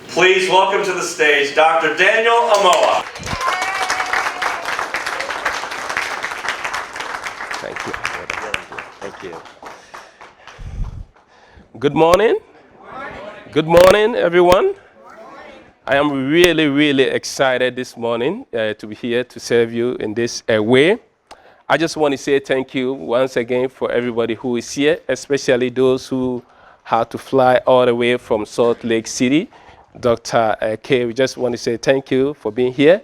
Please welcome to the stage Dr. Daniel Amoah. Thank you. Thank you. Good morning. Good morning, everyone. I am really, really excited this morning to be here to serve you in this way. I just want to say thank you once again for everybody who is here, especially those who had to fly all the way from Salt Lake City. Dr. K, we just want to say thank you for being here.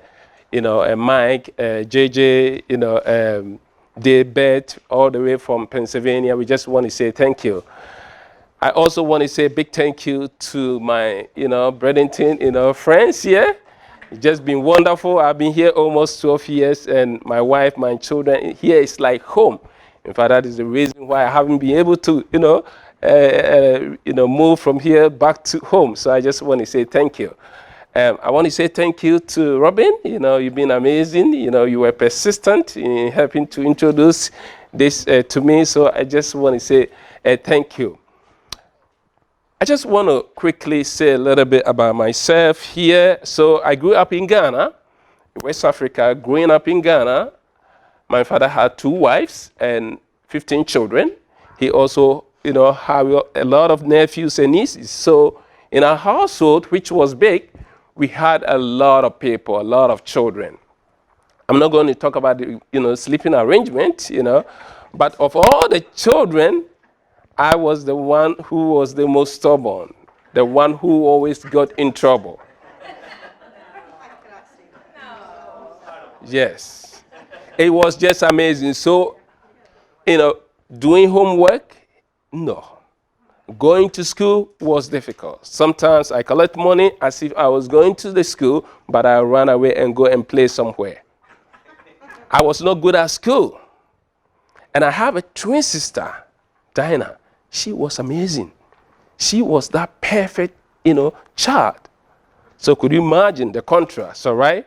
You know, Mike, JJ, Dave, Beth, all the way from Pennsylvania. We just want to say thank you. I also want to say a big thank you to my, Bradenton, friends here. It's just been wonderful. I've been here almost 12 years, and my wife, my children, here is like home. In fact, that is the reason why I haven't been able to, move from here back to home. So I just want to say thank you. I want to say thank you to Robin. You've been amazing. You were persistent in helping to introduce this to me. So I just want to say thank you. I just want to quickly say a little bit about myself here. So I grew up in Ghana, West Africa. Growing up in Ghana, my father had 2 wives and 15 children. He also, had a lot of nephews and nieces. So in our household, which was big, we had a lot of people, a lot of children. I'm not going to talk about the, sleeping arrangement, but of all the children, I was the one who was the most stubborn, the one who always got in trouble. Yes. It was just amazing. So, doing homework, no. Going to school was difficult. Sometimes I collect money as if I was going to the school, but I run away and go and play somewhere. I was not good at school. And I have a twin sister, Diana. She was amazing. She was that perfect, child. So could you imagine the contrast, all right?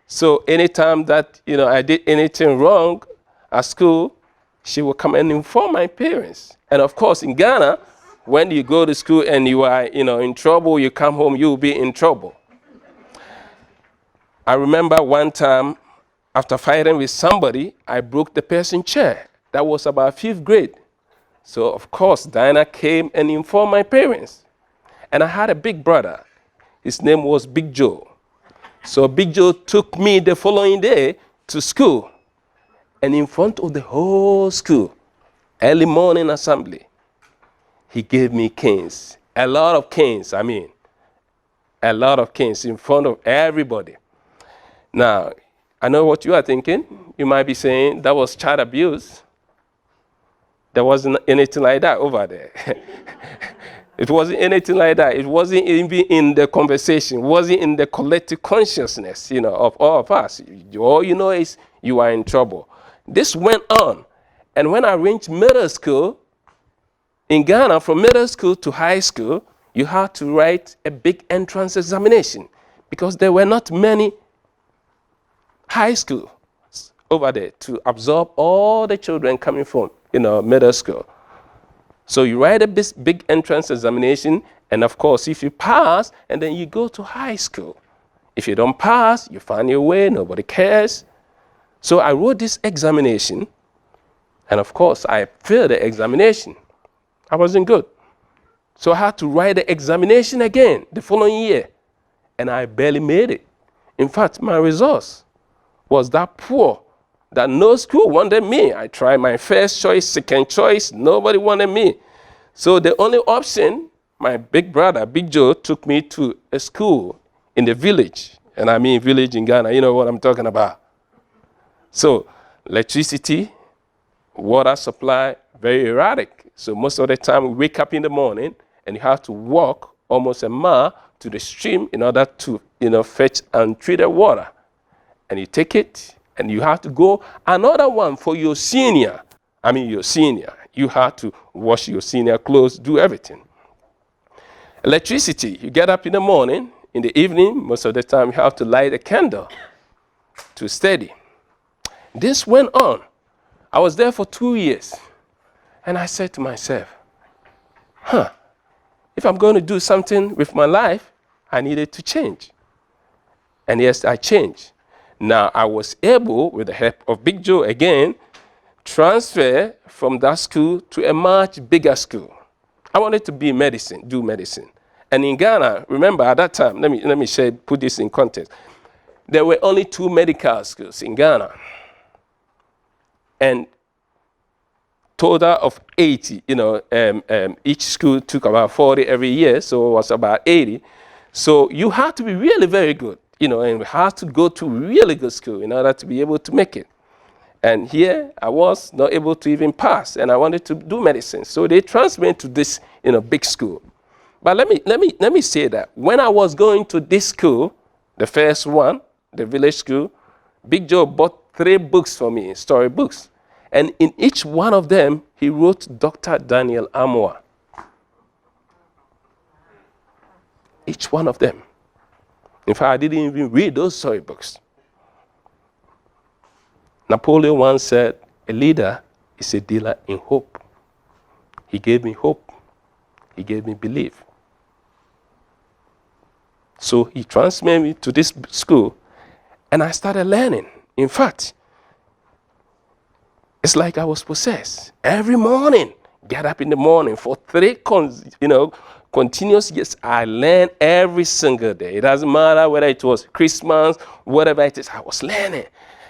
So anytime that, I did anything wrong at school, she would come and inform my parents. And of course, in Ghana, when you go to school and you are, in trouble, you come home, you'll be in trouble. I remember one time, after fighting with somebody, I broke the person's chair. That was about 5th grade. So, of course, Diana came and informed my parents. And I had a big brother. His name was Big Joe. So Big Joe took me the following day to school. And in front of the whole school, early morning assembly, he gave me canes. A lot of canes, a lot of canes in front of everybody. Now, I know what you are thinking. You might be saying that was child abuse. There wasn't anything like that over there. It wasn't anything like that. It wasn't even in the conversation. It wasn't in the collective consciousness, of all of us. All you know is you are in trouble. This went on. And when I reached middle school, in Ghana, from middle school to high school, you had to write a big entrance examination because there were not many high schools over there to absorb all the children coming from middle school. So you write a big entrance examination, and of course, if you pass, and then you go to high school. If you don't pass, you find your way, nobody cares. So I wrote this examination, and of course, I failed the examination. I wasn't good. So I had to write the examination again the following year, and I barely made it. In fact, my results was that poor that no school wanted me. I tried my first choice, second choice, nobody wanted me. So the only option, my big brother, Big Joe, took me to a school in the village. And I mean village in Ghana, you know what I'm talking about. So electricity, water supply, very erratic. So most of the time we wake up in the morning and you have to walk almost a mile to the stream in order to, fetch and treat the water. And you take it, and you have to go another one for your senior. You have to wash your senior clothes, do everything. Electricity, you get up in the morning, in the evening, most of the time you have to light a candle to study. This went on. I was there for 2 years. And I said to myself, if I'm going to do something with my life, I needed to change. And yes, I changed. Now, I was able, with the help of Big Joe again, transfer from that school to a much bigger school. I wanted to be medicine, do medicine. And in Ghana, remember at that time, let me put this in context. There were only 2 medical schools in Ghana. And total of 80, each school took about 40 every year, so it was about 80. So you had to be really very good, and you had to go to really good school in order to be able to make it. And here I was not able to even pass, and I wanted to do medicine. So they transferred me to this, big school. But let me say that when I was going to this school, the first one, the village school, Big Joe bought 3 books for me, story books. And in each one of them, he wrote Dr. Daniel Amoah. Each one of them. In fact, I didn't even read those storybooks. Napoleon once said, a leader is a dealer in hope. He gave me hope. He gave me belief. So he transferred me to this school, and I started learning. In fact, it's like I was possessed. Every morning, get up in the morning for 3 continuous years. I learned every single day. It doesn't matter whether it was Christmas, whatever it is, I was learning.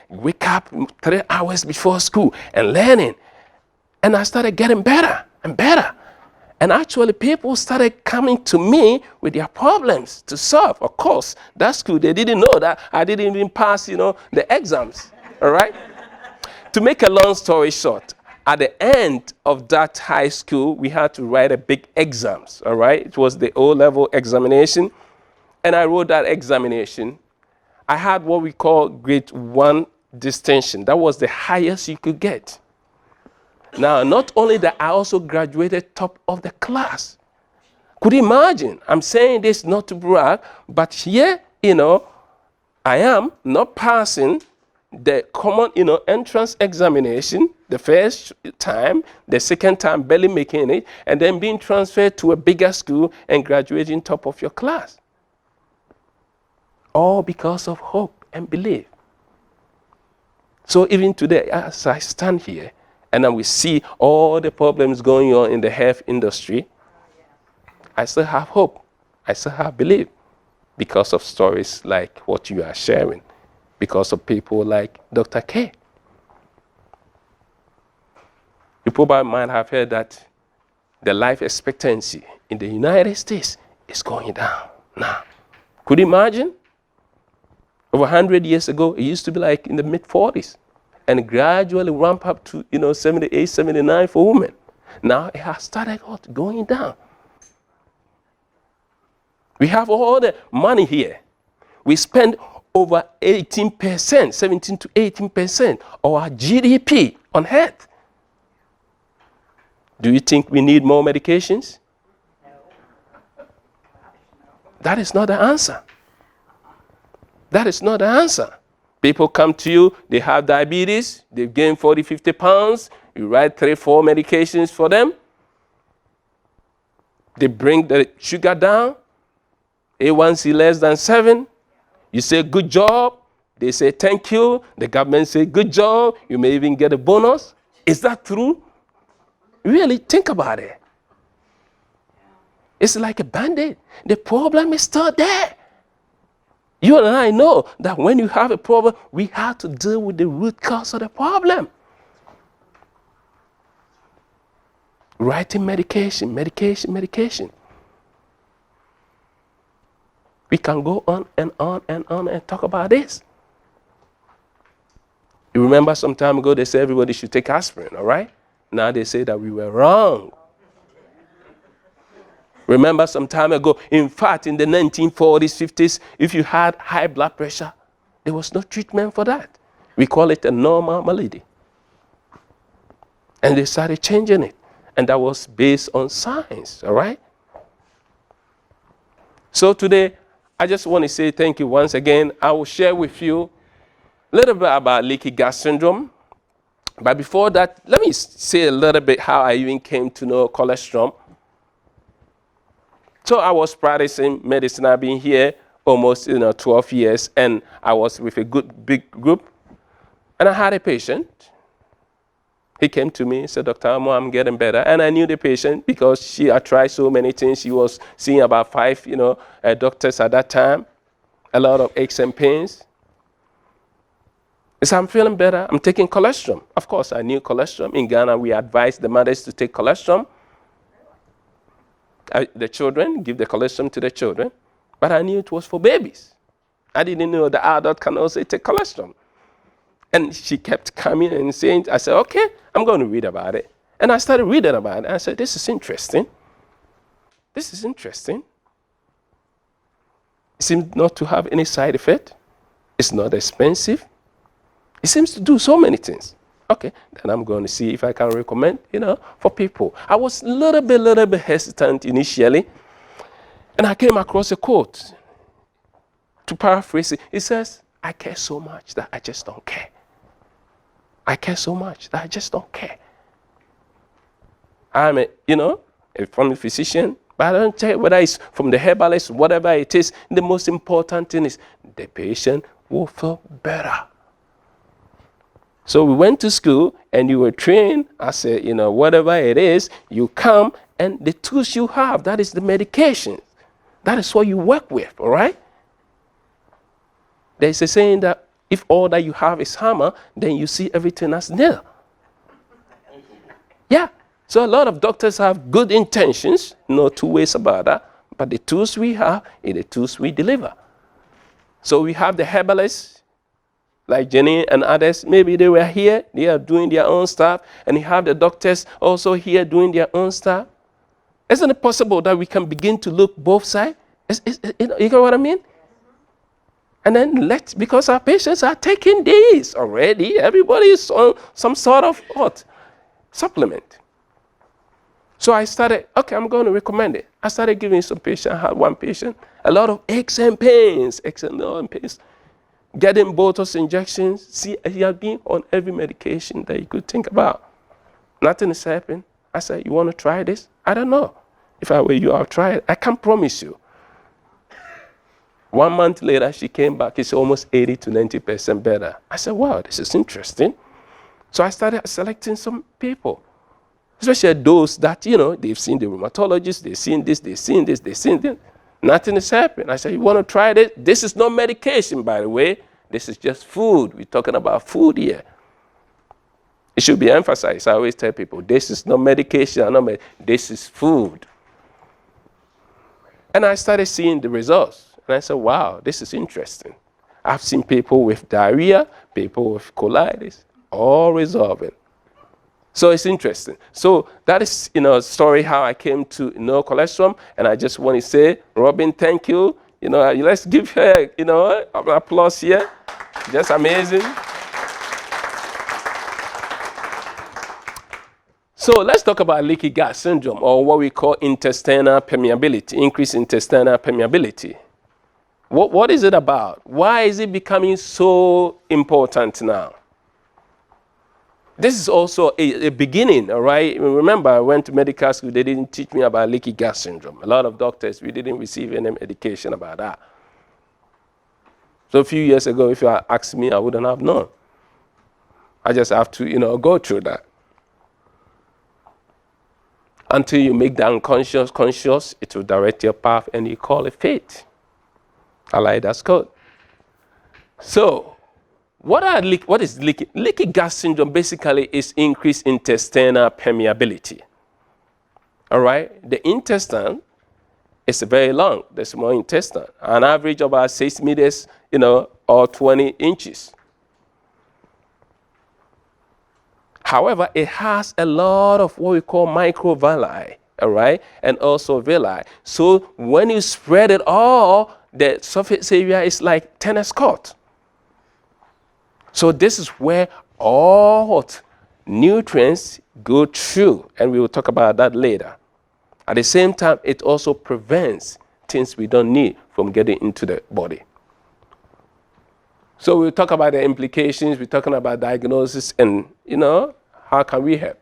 Wake up 3 hours before school and learning. And I started getting better and better. And actually, people started coming to me with their problems to solve. Of course, that school, they didn't know that I didn't even pass, the exams. All right? To make a long story short, at the end of that high school, we had to write a big exams. All right? It was the O-level examination. And I wrote that examination. I had what we call grade 1 distinction. That was the highest you could get. Now, not only that, I also graduated top of the class. Could you imagine? I'm saying this not to brag, but here, I am not passing the common, entrance examination the first time, the second time barely making it, and then being transferred to a bigger school and graduating top of your class. All because of hope and belief. So even today, as I stand here, and then we see all the problems going on in the health industry, I still have hope. I still have belief because of stories like what you are sharing, because of people like Dr. K. You probably might have heard that the life expectancy in the United States is going down now. Could you imagine? Over 100 years ago, it used to be like in the mid-40s. And gradually ramp up to 78, 79 for women. Now it has started going down. We have all the money here. We spend over 18%, 17 to 18% of our GDP on health. Do you think we need more medications? That is not the answer. That is not the answer. People come to you, they have diabetes, they've gained 40, 50 pounds, you write 3, 4 medications for them. They bring the sugar down, A1C less than 7. You say, good job. They say, thank you. The government say, good job. You may even get a bonus. Is that true? Really, think about it. It's like a Band-Aid. The problem is still there. You and I know that when you have a problem, we have to deal with the root cause of the problem. Writing medication. We can go on and on and on and talk about this. You remember some time ago they said everybody should take aspirin, all right? Now they say that we were wrong. Remember some time ago, in fact, in the 1940s, 50s, if you had high blood pressure, there was no treatment for that. We call it a normal malady. And they started changing it. And that was based on science, all right? So today, I just want to say thank you once again. I will share with you a little bit about leaky gut syndrome. But before that, let me say a little bit how I even came to know cholesterol. So I was practicing medicine. I've been here almost 12 years, and I was with a good big group. And I had a patient. He came to me and said, Dr. Amoah, I'm getting better. And I knew the patient because she had tried so many things. She was seeing about 5 doctors at that time, a lot of aches and pains. He said, I'm feeling better. I'm taking colostrum. Of course, I knew colostrum. In Ghana, we advise the mothers to take colostrum. The children, give the colostrum to the children. But I knew it was for babies. I didn't know the adult can also take colostrum. And she kept coming and saying, I said, okay, I'm going to read about it. And I started reading about it. And I said, this is interesting. This is interesting. It seems not to have any side effect. It's not expensive. It seems to do so many things. Okay, then I'm going to see if I can recommend, for people. I was a little bit hesitant initially. And I came across a quote. To paraphrase it, it says, I care so much that I just don't care. I care so much that I just don't care. I'm a family physician, but I don't care whether it's from the herbalist, whatever it is. The most important thing is the patient will feel better. So we went to school and you were trained as a, whatever it is, you come and the tools you have, that is the medication. That is what you work with, all right? There's a saying that if all that you have is hammer, then you see everything as nail. Yeah. So a lot of doctors have good intentions, no two ways about that. But the tools we have are the tools we deliver. So we have the herbalists, like Jenny and others. Maybe they were here, they are doing their own stuff. And you have the doctors also here doing their own stuff. Isn't it possible that we can begin to look both sides? You know what I mean? And then because our patients are taking these already, everybody is on some sort of supplement. So I started, okay, I'm going to recommend it. I started giving some patients. I had one patient, a lot of aches and pains, getting Botox injections. See, he had been on every medication that you could think about. Nothing is happening. I said, you want to try this? I don't know. If I were you, I'll try it. I can't promise you. 1 month later, she came back. It's almost 80 to 90% better. I said, wow, this is interesting. So I started selecting some people, especially those that, they've seen the rheumatologist, they've seen this, they've seen this, they've seen this. Nothing is happening. I said, you want to try this? This is not medication, by the way. This is just food. We're talking about food here. It should be emphasized. I always tell people, this is not medication. This is food. And I started seeing the results. And I said, wow, this is interesting. I've seen people with diarrhea, people with colitis, all resolving. So it's interesting. So that is, story how I came to know colostrum. And I just want to say, Robin, thank you. Let's give her, an applause here. Just amazing. So let's talk about leaky gut syndrome, or what we call intestinal permeability, increased intestinal permeability. What is it about? Why is it becoming so important now? This is also a beginning, all right? Remember, I went to medical school. They didn't teach me about leaky gut syndrome. A lot of doctors, we didn't receive any education about that. So a few years ago, if you had asked me, I wouldn't have known. I just have to, go through that. Until you make the unconscious conscious, it will direct your path, and you call it fate. I like that code. So, what is leaky? Leaky gut syndrome basically is increased intestinal permeability. All right? The intestine is very long, the small intestine, an average of about 6 meters, or 20 inches. However, it has a lot of what we call microvilli, all right, and also villi. So when you spread it all, the surface area is like tennis court. So this is where all nutrients go through, and we will talk about that later. At the same time, it also prevents things we don't need from getting into the body. So we'll talk about the implications, we're talking about diagnosis, and, how can we help?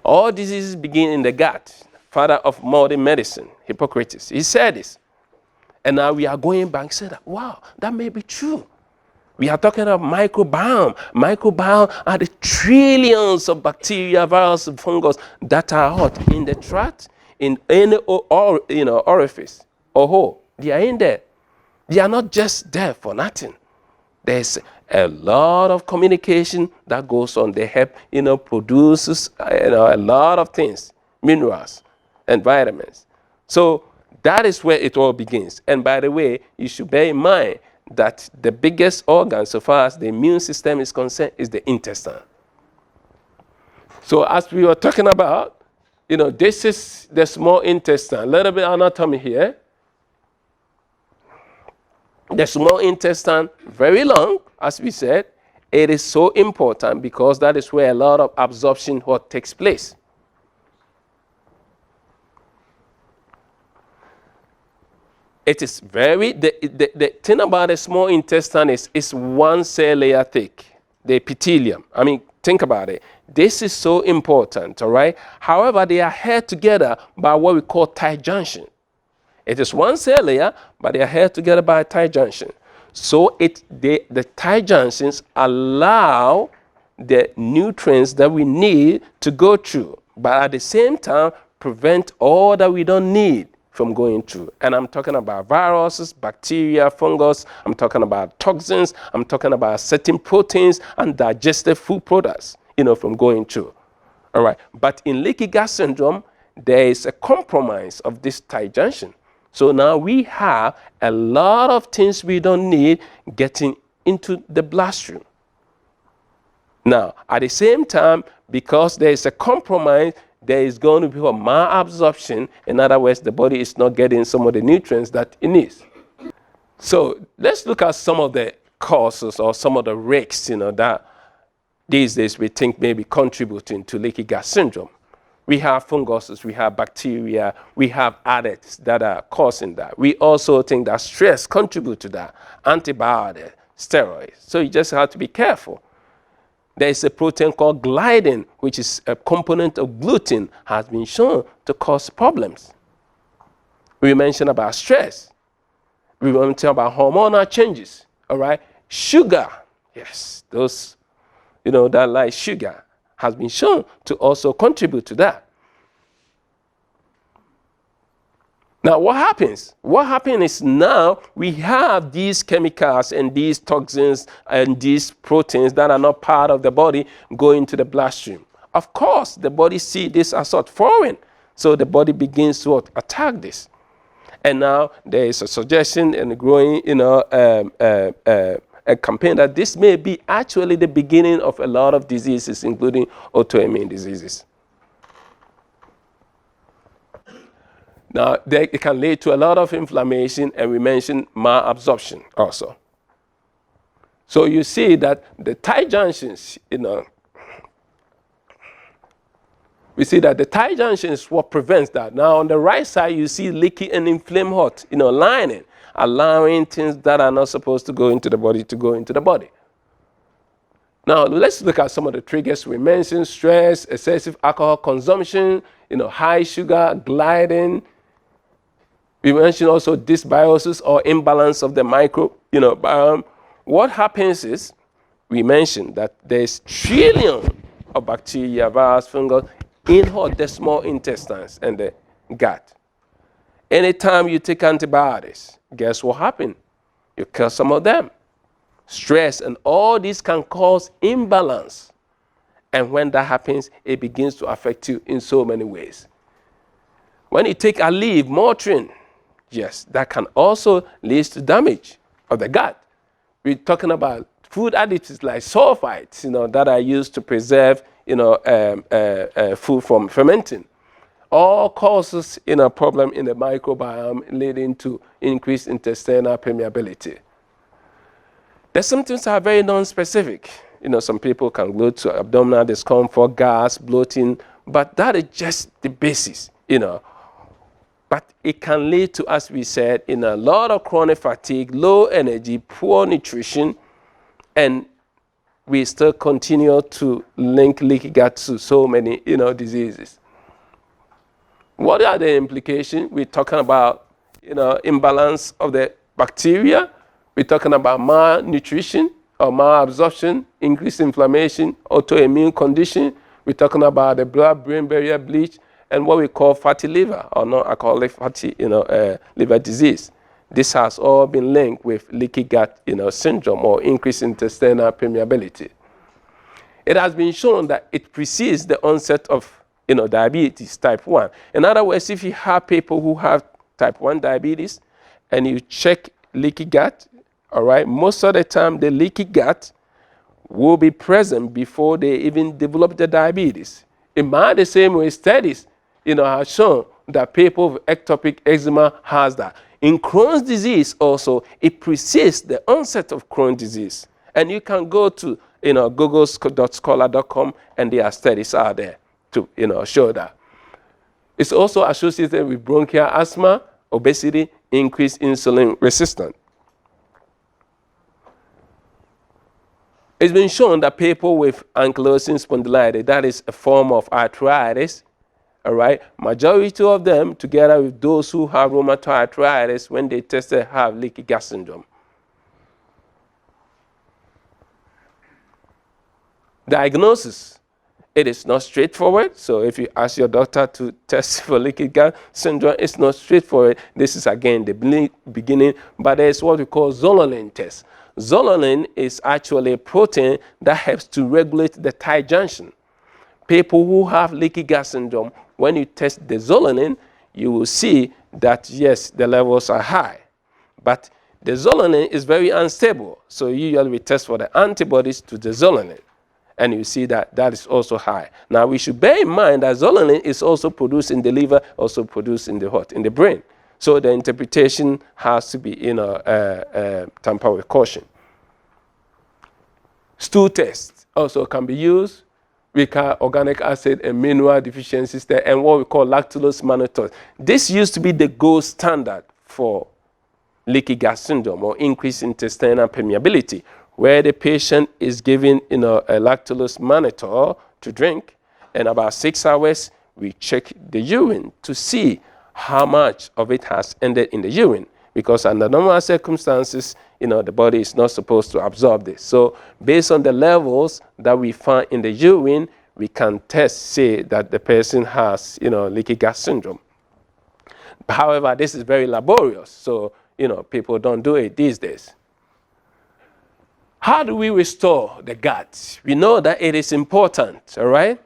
All diseases begin in the gut. father of modern medicine, Hippocrates. He said this. And now we are going back and saying that, wow, that may be true. We are talking about microbiome. Microbiome are the trillions of bacteria, viruses, fungus that are hot in the tract, in any orifice or hole. They are in there. They are not just there for nothing. There's a lot of communication that goes on. They help, produces, a lot of things, minerals and vitamins. So that is where it all begins. And by the way, you should bear in mind that the biggest organ, so far as the immune system is concerned, is the intestine. So as we were talking about, this is the small intestine. A little bit of anatomy here. The small intestine, very long, as we said. It is so important because that is where a lot of absorption takes place. It is the thing about the small intestine is one cell layer thick, the epithelium. I mean, think about it. This is so important, all right? However, they are held together by what we call tight junction. It is one cell layer, but they are held together by a tight junction. So the tight junctions allow the nutrients that we need to go through, but at the same time, prevent all that we don't need from going through. And I'm talking about viruses, bacteria, fungus. I'm talking about toxins. I'm talking about certain proteins and digestive food products, from going through. All right. But in leaky gut syndrome, there is a compromise of this tight junction. So now we have a lot of things we don't need getting into the bloodstream. Now, at the same time, because there is a compromise, there is going to be a malabsorption. In other words, the body is not getting some of the nutrients that it needs. So let's look at some of the causes or some of the risks, that these days we think may be contributing to leaky gut syndrome. We have funguses, we have bacteria, we have additives that are causing that. We also think that stress contributes to that, antibiotics, steroids. So you just have to be careful. There is a protein called gliadin, which is a component of gluten, has been shown to cause problems. We mentioned about stress. We mentioned about hormonal changes, all right? Sugar, yes, those, that like sugar has been shown to also contribute to that. Now, what happens? What happens is now we have these chemicals and these toxins and these proteins that are not part of the body going to the bloodstream. Of course, the body sees this as foreign, so the body begins to attack this. And now there is a suggestion and a growing, a campaign that this may be actually the beginning of a lot of diseases, including autoimmune diseases. Now, it can lead to a lot of inflammation, and we mentioned malabsorption also. So you see that the tight junctions, we see that the tight junction is what prevents that. Now, on the right side, you see leaky and inflamed heart, lining, allowing things that are not supposed to go into the body to go into the body. Now, let's look at some of the triggers we mentioned: stress, excessive alcohol consumption, high sugar, gliadin. We mentioned also dysbiosis or imbalance of the microbiome. What happens is, we mentioned that there's trillions of bacteria, viruses, fungus in the small intestines and the gut. Anytime you take antibiotics, guess what happens? You kill some of them. Stress and all this can cause imbalance. And when that happens, it begins to affect you in so many ways. When you take a leaf, Motrin, yes, that can also lead to damage of the gut. We're talking about food additives like sulfites, that are used to preserve, food from fermenting. All causes, problem in the microbiome leading to increased intestinal permeability. There's some things that are very non-specific. Some people can go to abdominal discomfort, gas, bloating, but that is just the basis, But it can lead to, as we said, a lot of chronic fatigue, low energy, poor nutrition, and we still continue to link leaky gut to so many, diseases. What are the implications? We're talking about, imbalance of the bacteria. We're talking about malnutrition or malabsorption, increased inflammation, autoimmune condition. We're talking about the blood-brain barrier bleach and what we call fatty liver or non-alcoholic fatty, liver disease. This has all been linked with leaky gut, syndrome or increased intestinal permeability. It has been shown that it precedes the onset of, diabetes type 1. In other words, if you have people who have type 1 diabetes and you check leaky gut, all right, most of the time the leaky gut will be present before they even develop the diabetes. In the same way, studies, have shown that people with ectopic eczema has that. In Crohn's disease also, it precedes the onset of Crohn's disease. And you can go to, google.scholar.com and there are studies out there to, show that. It's also associated with bronchial asthma, obesity, increased insulin resistance. It's been shown that people with ankylosing spondylitis, that is a form of arthritis, all right, majority of them, together with those who have rheumatoid arthritis, when they tested, have leaky gut syndrome. Diagnosis. It is not straightforward. So if you ask your doctor to test for leaky gut syndrome, it's not straightforward. This is, again, the beginning. But there's what we call zolanine test. Zolanine is actually a protein that helps to regulate the tight junction. People who have leaky gut syndrome, when you test the zolanine, you will see that, yes, the levels are high. But the zolanine is very unstable. So usually we test for the antibodies to the zolanine. And you see that that is also high. Now, we should bear in mind that zolanine is also produced in the liver, also produced in the heart, in the brain. So the interpretation has to be, tampered with caution. Stool test also can be used. We can organic acid and mineral deficiency test and what we call lactulose mannitol. This used to be the gold standard for leaky gut syndrome or increased intestinal permeability, where the patient is given, a lactulose mannitol to drink, and about 6 hours we check the urine to see how much of it has ended in the urine, because under normal circumstances, the body is not supposed to absorb this. So based on the levels that we find in the urine, we can say that the person has, leaky gut syndrome. However, this is very laborious, so, people don't do it these days. How do we restore the gut? We know that it is important, all right?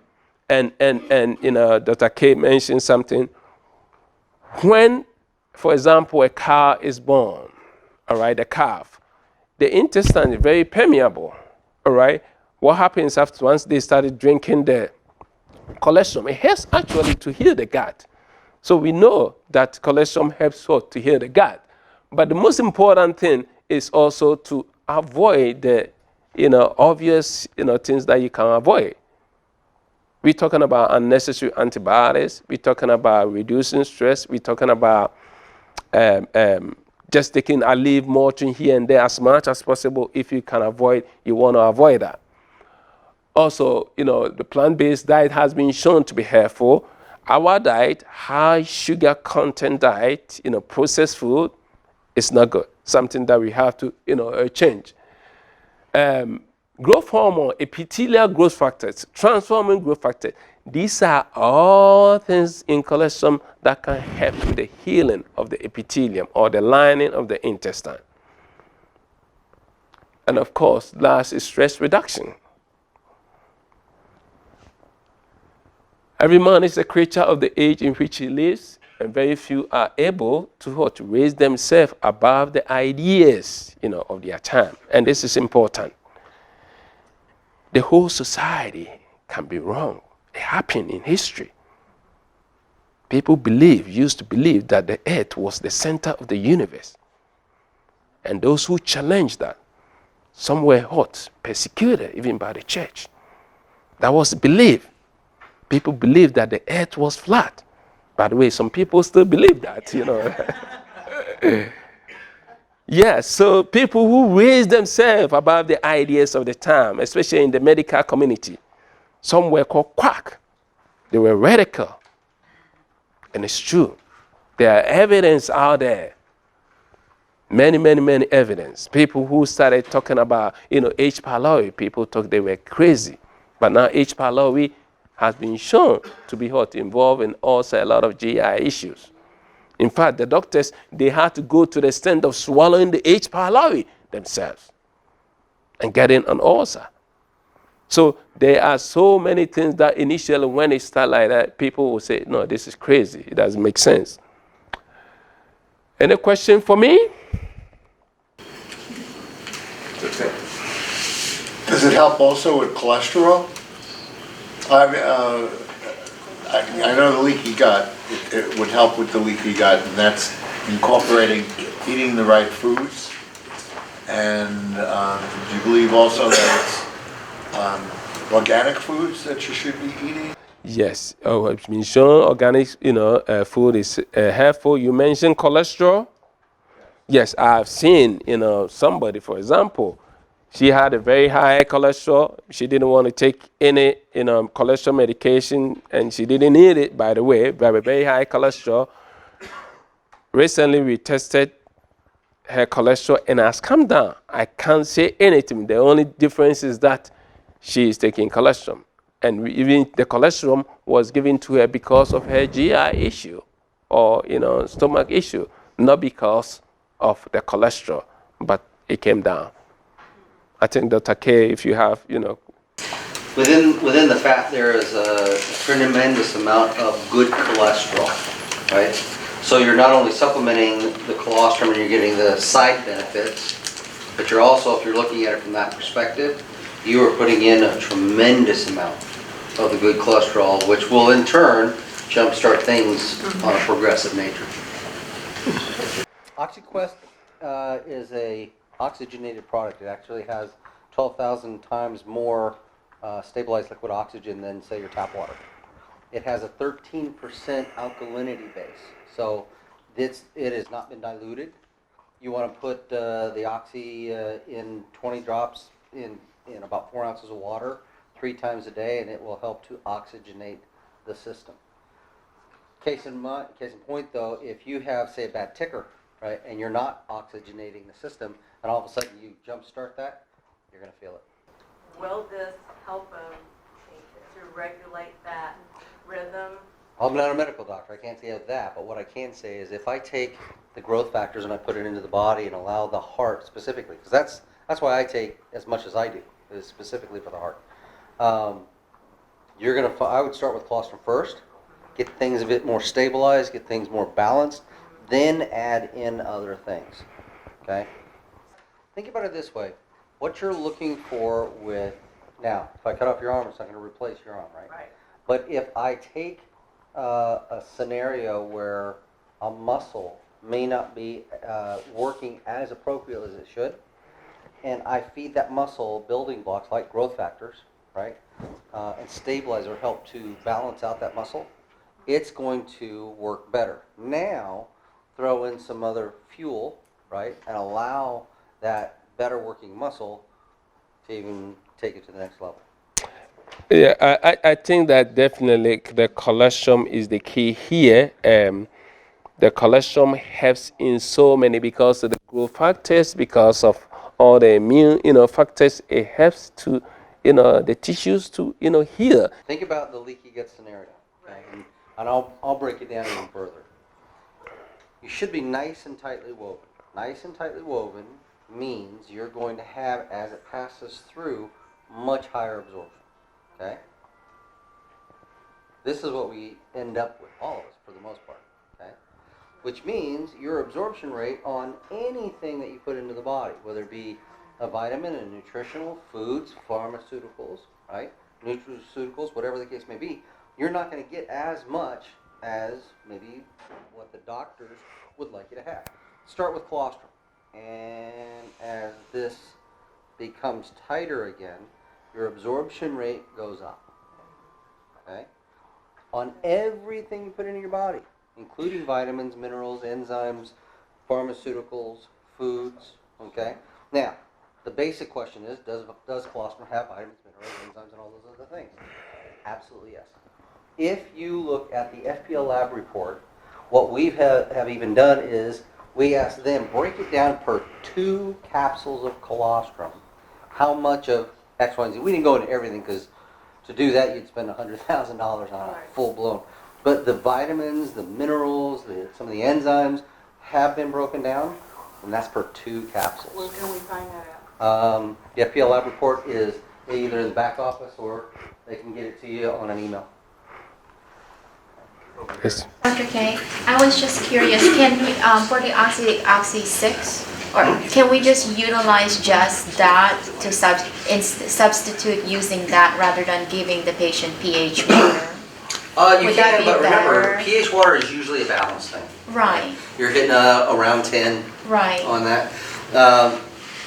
And Dr. K mentioned something. When, for example, a cow is born, all right, the calf, the intestine is very permeable, all right? What happens after once they started drinking the colostrum? It helps actually to heal the gut. So we know that colostrum helps to heal the gut. But the most important thing is also to avoid the, obvious, things that you can avoid. We're talking about unnecessary antibiotics. We're talking about reducing stress. We're talking about just taking a leave morphine here and there as much as possible. If you can avoid, you want to avoid that. Also, the plant-based diet has been shown to be helpful. Our diet, high sugar content diet, processed food, is not good. Something that we have to, change. Growth hormone, epithelial growth factors, transforming growth factors. These are all things in colostrum that can help with the healing of the epithelium or the lining of the intestine. And of course, last is stress reduction. Every man is a creature of the age in which he lives, and very few are able to raise themselves above the ideas, of their time. And this is important. The whole society can be wrong. It happened in history. People used to believe that the earth was the center of the universe. And those who challenged that, some were persecuted even by the church. That was belief. People believed that the earth was flat. By the way, some people still believe that, Yeah, so people who raised themselves above the ideas of the time, especially in the medical community, some were called quack. They were radical. And it's true. There are evidence out there. Many evidence. People who started talking about, H. pylori, people thought they were crazy. But now H. pylori has been shown to be involved in also a lot of GI issues. In fact, the doctors, they had to go to the extent of swallowing the H. pylori themselves and getting an ulcer. So there are so many things that initially when it starts like that, people will say, no, this is crazy. It doesn't make sense. Any question for me? Okay. Does it help also with cholesterol? I know the leaky gut, it would help with the leaky gut, and that's incorporating eating the right foods. And do you believe also that it's organic foods that you should be eating? Yes. Oh, it's been shown organic, food is helpful. You mentioned cholesterol. Yes, I've seen, somebody, for example, she had a very high cholesterol. She didn't want to take any, cholesterol medication, and she didn't need it, by the way, very, very high cholesterol. Recently, we tested her cholesterol, and it has come down. I can't say anything. The only difference is that she is taking cholesterol. And even the cholesterol was given to her because of her GI issue or, stomach issue, not because of the cholesterol, but it came down. I think, Dr. K, if you have, Within the fat, there is a tremendous amount of good cholesterol, right? So you're not only supplementing the colostrum and you're getting the side benefits, but you're also, if you're looking at it from that perspective, you are putting in a tremendous amount of the good cholesterol, which will in turn jumpstart things on a progressive nature. OxyQuest is a oxygenated product. It actually has 12,000 times more stabilized liquid oxygen than, say, your tap water. It has a 13% alkalinity base, so it has not been diluted. You want to put the oxy in 20 drops in about 4 ounces of water 3 times a day, and it will help to oxygenate the system. Case in point, though, if you have, say, a bad ticker, right, and you're not oxygenating the system, and all of a sudden you jumpstart that, you're going to feel it. Will this help him to regulate that rhythm? I'm not a medical doctor. I can't say that, but what I can say is if I take the growth factors and I put it into the body and allow the heart specifically, because that's why I take as much as I do, is specifically for the heart. I would start with colostrum first, get things a bit more stabilized, get things more balanced, then add in other things. Okay? Think about it this way. What you're looking for with, now, if I cut off your arm, it's not going to replace your arm, right? Right. But if I take a scenario where a muscle may not be working as appropriately as it should, and I feed that muscle building blocks like growth factors, right, and stabilizer help to balance out that muscle, it's going to work better. Now, throw in some other fuel, right, and allow that better working muscle to even take it to the next level. Yeah, I think that definitely the cholesterol is the key here. The cholesterol helps in so many because of the growth factors, because of all the immune, factors. It helps to, the tissues to, heal. Think about the leaky gut scenario, okay? And I'll break it down even further. You should be nice and tightly woven. Nice and tightly woven means you're going to have, as it passes through, much higher absorption. Okay? This is what we end up with, all of us, for the most part. Okay? Which means your absorption rate on anything that you put into the body, whether it be a vitamin, a nutritional, foods, pharmaceuticals, right? Nutraceuticals, whatever the case may be, you're not going to get as much as maybe what the doctors would like you to have. Start with colostrum. And as this becomes tighter again, your absorption rate goes up. Okay? On everything you put into your body, including vitamins, minerals, enzymes, pharmaceuticals, foods. Okay? Now, the basic question is, does colostrum have vitamins, minerals, enzymes, and all those other things? Absolutely yes. if you look at the FPL lab report, what we have even done is we ask them, break it down per 2 capsules of colostrum. How much of X, Y, and Z? We didn't go into everything because to do that you'd spend $100,000 on a full blown. But the vitamins, the minerals, some of the enzymes have been broken down, and that's per 2 capsules. Where can we find that out? The FPL lab report is either in the back office or they can get it to you on an email. Yes. Dr. K, I was just curious, can we, for the Oxy 6, or can we just utilize just that to substitute using that rather than giving the patient pH water? You Would that can, be but remember, better? pH water is usually a balance thing. Right, You're hitting around 10 right. on that.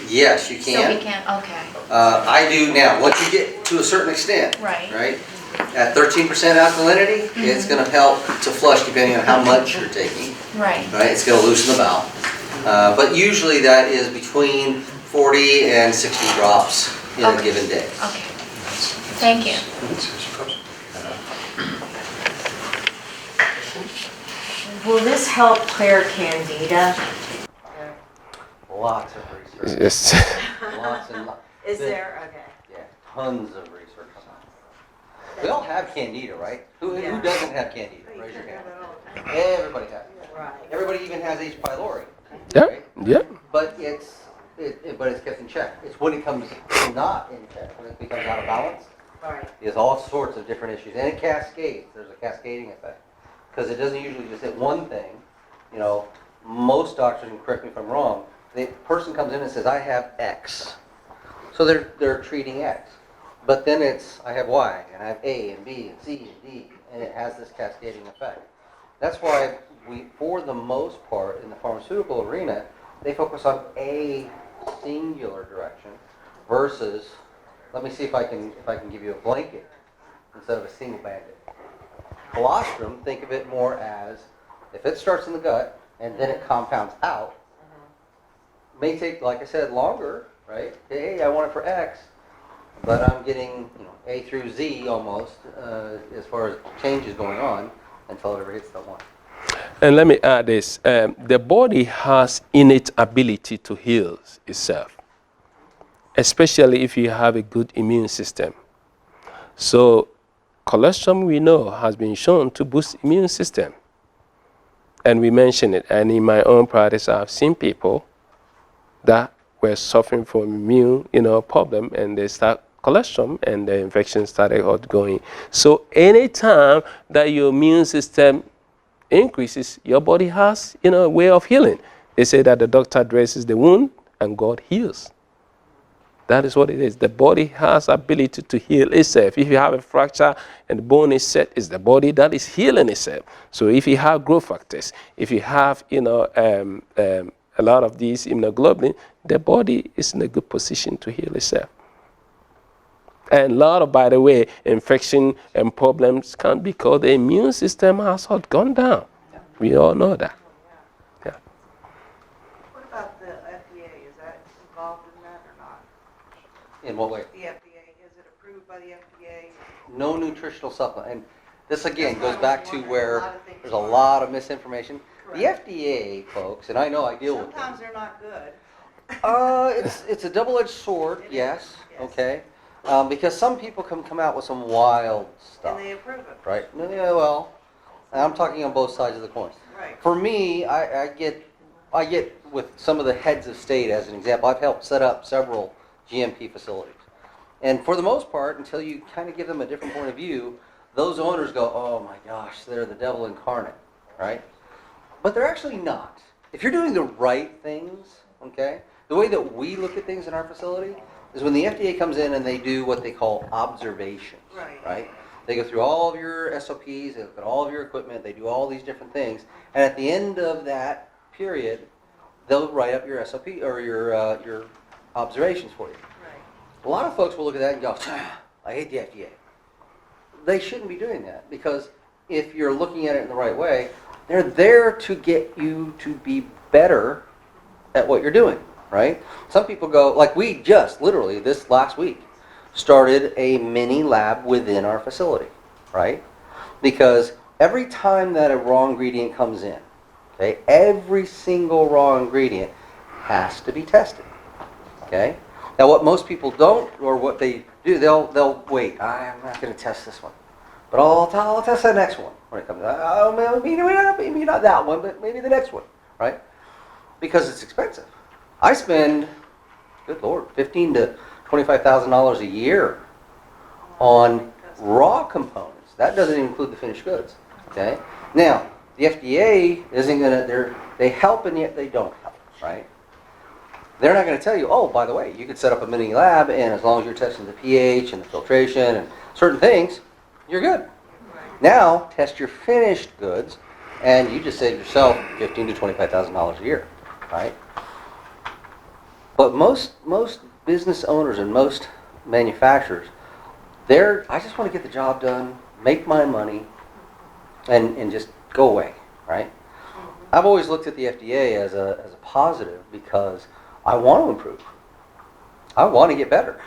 Yes, you So we can. can, okay, I do now. Once you get to a certain extent, right. at 13% alkalinity, it's going to help to flush depending on how much you're taking. Right. Right, it's going to loosen the valve. But usually that is between 40 and 60 drops in a Okay. given day. Okay. Thank you. Will this help clear candida? Lots of research. Yes. Lots and lots. Is there? Okay. Yeah, tons of research on that. We all have candida, right? Who Yeah. doesn't have candida? Raise your hand. Everybody has it. Right. Everybody even has H. pylori. Yeah. Right? Yeah. But it's kept in check. It's when it comes not in check, when it becomes out of balance, Right. there's all sorts of different issues. And it cascades. There's a cascading effect. Because it doesn't usually just hit one thing. You know, most doctors, and correct me if I'm wrong, the person comes in and says, I have X. So they're treating X. But then it's, I have Y, and I have A, and B, and C, and D, and it has this cascading effect. That's why we, for the most part, in the pharmaceutical arena, they focus on a singular direction versus, let me see if I can give you a blanket instead of a single bandit. Colostrum, think of it more as, if it starts in the gut and then it compounds out, may take, like I said, longer, right? Hey, I want it for X, but I'm getting A through Z almost as far as changes going on until it ever hits that one. And let me add this. The body has innate ability to heal itself, especially if you have a good immune system. So colostrum, we know, has been shown to boost immune system. And we mention it. And in my own practice, I've seen people that were suffering from immune, problem, and they start colostrum, and the infection started outgoing. So anytime that your immune system increases, your body has, a way of healing. They say that the doctor dresses the wound and God heals. That is what it is. The body has ability to heal itself. If you have a fracture and the bone is set, it's the body that is healing itself. So if you have growth factors, if you have, a lot of these immunoglobulin, the body is in a good position to heal itself. And a lot of, by the way, infection and problems can be because the immune system has gone down. We all know that. Yeah. What about the FDA? Is that involved in that or not? In what way? The FDA, is it approved by the FDA? No nutritional supplement. And this again goes back to where there's a lot of misinformation. The FDA, folks, and I know I deal with them. Sometimes they're not good. It's a double-edged sword, It is, yes, yes. okay. Because some people come out with some wild stuff, And they approve it. right? Yeah, well, I'm talking on both sides of the coin. Right. For me, I get with some of the heads of state as an example. I've helped set up several GMP facilities, and for the most part, until you kind of give them a different point of view, those owners go, "Oh my gosh, they're the devil incarnate," right? But they're actually not. If you're doing the right things, okay, the way that we look at things in our facility is when the FDA comes in and they do what they call observations, right? They go through all of your SOPs, they look at all of your equipment, they do all these different things, and at the end of that period, they'll write up your SOP or your observations for you. Right. A lot of folks will look at that and go, I hate the FDA. They shouldn't be doing that, because if you're looking at it in the right way, they're there to get you to be better at what you're doing, right? Some people go, like we just literally this last week started a mini lab within our facility, right? Because every time that a raw ingredient comes in, okay, every single raw ingredient has to be tested. Okay? Now what most people don't, or what they do, they'll wait. I'm not going to test this one, but I'll test the next one when it comes. Oh, maybe not that one, but maybe the next one, right? Because it's expensive. I spend, good Lord, $15,000 to $25,000 a year on raw components. That doesn't include the finished goods. Okay. Now the FDA isn't going to. They help and yet they don't help, right? They're not going to tell you, oh, by the way, you could set up a mini lab, and as long as you're testing the pH and the filtration and certain things, you're good. Now, test your finished goods, and you just save yourself $15,000 to $25,000 a year, right? But most business owners and most manufacturers, I just want to get the job done, make my money, and just go away, right? I've always looked at the FDA as a positive because I want to improve. I want to get better.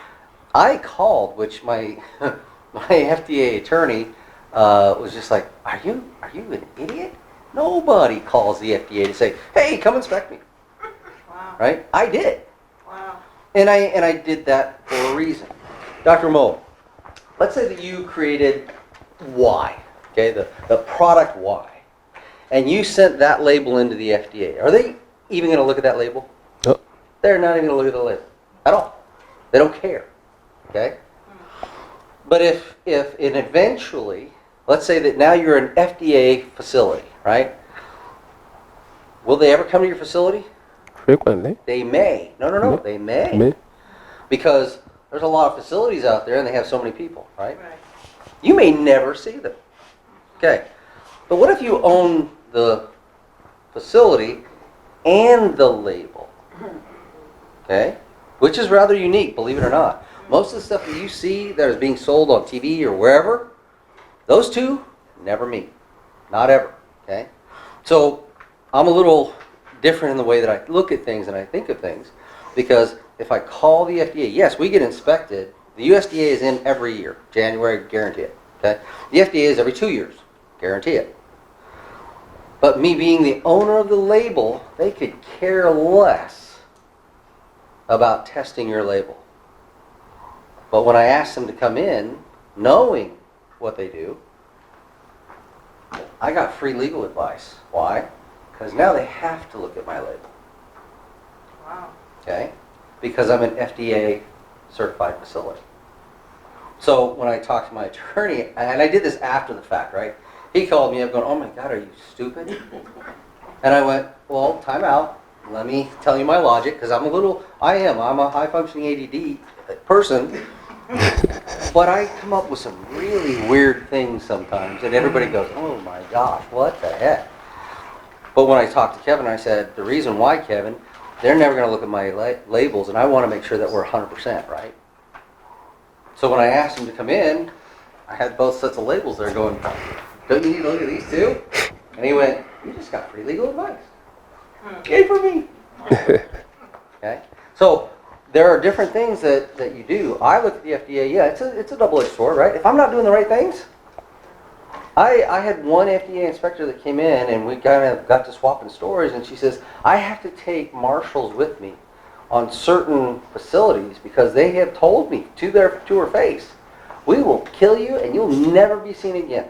I called, which my my FDA attorney was just like, "Are you an idiot? Nobody calls the FDA to say, hey, come inspect me." Wow. Right? I did, Wow. and I did that for a reason. Dr. Mo, let's say that you created Y, okay, the product Y, and you sent that label into the FDA. Are they even going to look at that label? No. They're not even going to look at the label at all. They don't care. Okay? But if and eventually, let's say that now you're an FDA facility, right? Will they ever come to your facility? Frequently. They may. No, No. they may. Me? Because there's a lot of facilities out there and they have so many people, right? Right. You may never see them. Okay. But what if you own the facility and the label? Okay? Which is rather unique, believe it or not. Most of the stuff that you see that is being sold on TV or wherever, those two never meet. Not ever. Okay? So I'm a little different in the way that I look at things and I think of things, because if I call the FDA, yes, we get inspected. The USDA is in every year. January, guarantee it. Okay? The FDA is every 2 years. Guarantee it. But me being the owner of the label, they could care less about testing your label. But when I ask them to come in, knowing what they do, I got free legal advice. Why? Because now they have to look at my label. Wow. Okay? Because I'm an FDA certified facility. So when I talked to my attorney, and I did this after the fact, right? He called me up going, "Oh my God, are you stupid?" And I went, "Well, time out. Let me tell you my logic, because I'm a high-functioning ADD person, but I come up with some really weird things sometimes, and everybody goes, oh my gosh, what the heck?" But when I talked to Kevin, I said, the reason why, Kevin, they're never going to look at my labels, and I want to make sure that we're 100%, right? So when I asked him to come in, I had both sets of labels there going, "Don't you need to look at these too?" And he went, "You just got free legal advice. Yay for me." Okay? So there are different things that you do. I look at the FDA, yeah, it's a double-edged sword, right? If I'm not doing the right things, I had one FDA inspector that came in and we kind of got to swapping stories, and she says, "I have to take marshals with me on certain facilities because they have told me to her face, we will kill you and you'll never be seen again."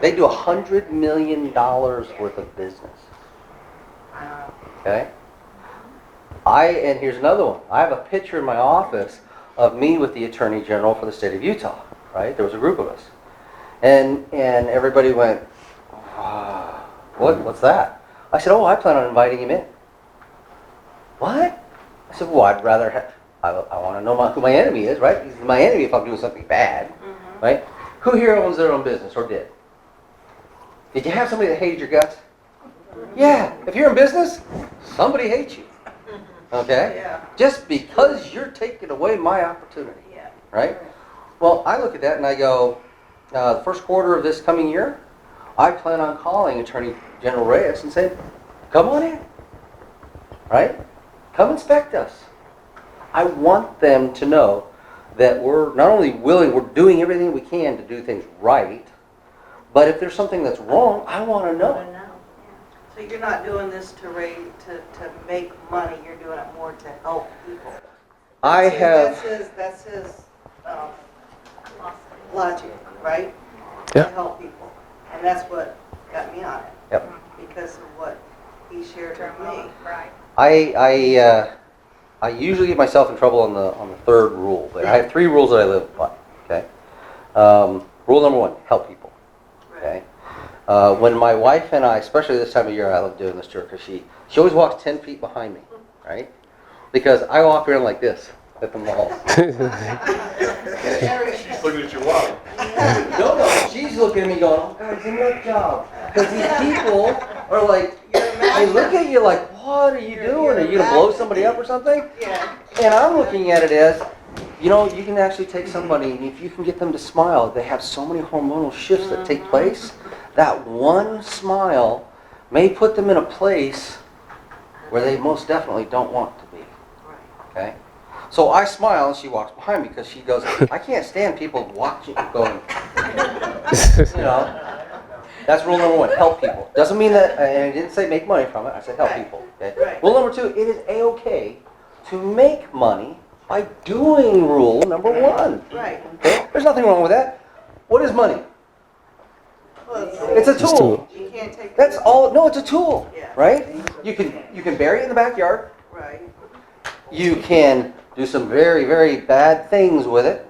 They do $100 million worth of business. Wow. Okay? And here's another one. I have a picture in my office of me with the Attorney General for the state of Utah, right? There was a group of us. And everybody went, what's that? I said, "Oh, I plan on inviting him in." "What?" I said, "Well, I'd rather I want to know who my enemy is, right? He's my enemy if I'm doing something bad, right? Who here owns their own business or did? Did you have somebody that hated your guts? Yeah. If you're in business, somebody hates you. Okay? Yeah. Just because you're taking away my opportunity, Yeah. right? Well, I look at that and I go, the first quarter of this coming year, I plan on calling Attorney General Reyes and saying, "Come on in, right? Come inspect us." I want them to know that we're not only willing, we're doing everything we can to do things right, but if there's something that's wrong, I want to know. So you're not doing this to make money, you're doing it more to help people. I See, have, That's his logic, right? Yeah. To help people. And that's what got me on it. Yep. Because of what he shared with me. Right. I usually get myself in trouble on the third rule, but I have 3 rules that I live by. Okay. Rule number 1: help people. Okay. When my wife and I, especially this time of year, I love doing this to her because she always walks 10 feet behind me, right? Because I walk around like this at the mall. She's looking at your wallet. No, she's looking at me going, "Oh God, it's a nut job." Because these people are like, they look at you like, "What are you doing? Are you gonna blow somebody up or something?" Yeah. And I'm looking at it as, you know, you can actually take somebody, and if you can get them to smile, they have so many hormonal shifts that take place. That one smile may put them in a place where they most definitely don't want to be. Okay? So I smile, and she walks behind me because she goes, I can't stand people watching, going, you know. That's rule number 1, help people. Doesn't mean that, and I didn't say make money from it, I said help people. Okay? Right. Rule number 2, it is a-okay to make money by doing rule number 1. Right. Okay? There's nothing wrong with that. What is money? Well, It's a tool. you can't take. That's all. No, it's a tool, Yeah. right? You can bury it in the backyard. Right. You can do some very, very bad things with it.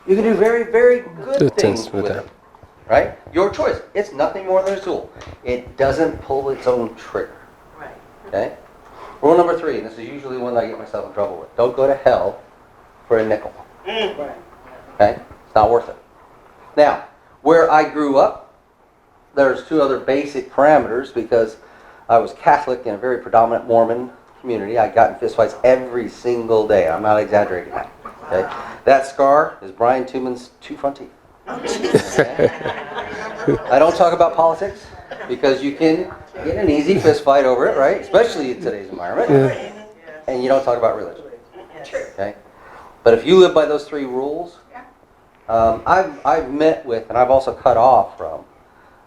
You can do very, very good things with it, right? Your choice. It's nothing more than a tool. It doesn't pull its own trigger. Right. Okay. Rule number 3, and this is usually one that I get myself in trouble with: don't go to hell for a nickel. Right. Okay? It's not worth it. Now, where I grew up, there's 2 other basic parameters because I was Catholic in a very predominant Mormon community. I got in fistfights every single day. I'm not exaggerating that. Okay? That scar is Brian Tooman's 2 front teeth. I don't talk about politics because you can get an easy fist fight over it, right? Especially in today's environment. And you don't talk about religion. Okay? But if you live by those 3 rules, I've met with, and I've also cut off from,